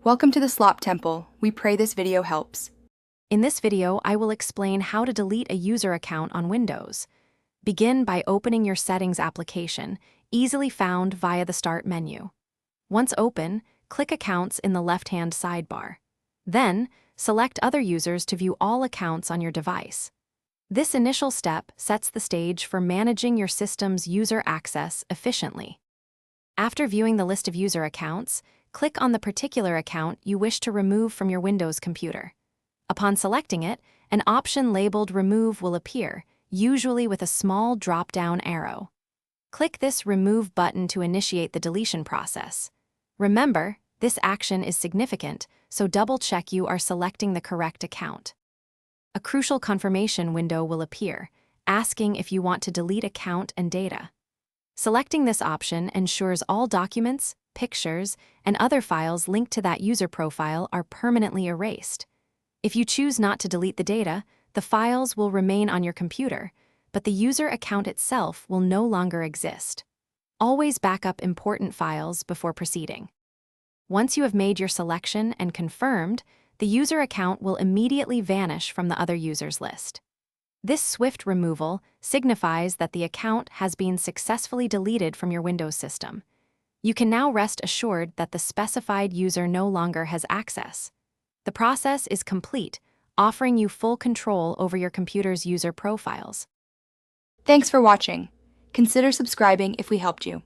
Welcome to the Slop Temple. We pray this video helps. In this video, I will explain how to delete a user account on Windows. Begin by opening your Settings application, easily found via the Start menu. Once open, click Accounts in the left-hand sidebar. Then, select Other Users to view all accounts on your device. This initial step sets the stage for managing your system's user access efficiently. After viewing the list of user accounts, click on the particular account you wish to remove from your Windows computer. Upon selecting it, an option labeled Remove will appear, usually with a small drop-down arrow. Click this Remove button to initiate the deletion process. Remember, this action is significant, so double-check you are selecting the correct account. A crucial confirmation window will appear, asking if you want to delete account and data. Selecting this option ensures all documents, pictures, and other files linked to that user profile are permanently erased. If you choose not to delete the data, the files will remain on your computer, but the user account itself will no longer exist. Always back up important files before proceeding. Once you have made your selection and confirmed, the user account will immediately vanish from the other users list. This swift removal signifies that the account has been successfully deleted from your Windows system. You can now rest assured that the specified user no longer has access. The process is complete, offering you full control over your computer's user profiles. Thanks for watching. Consider subscribing if we helped you.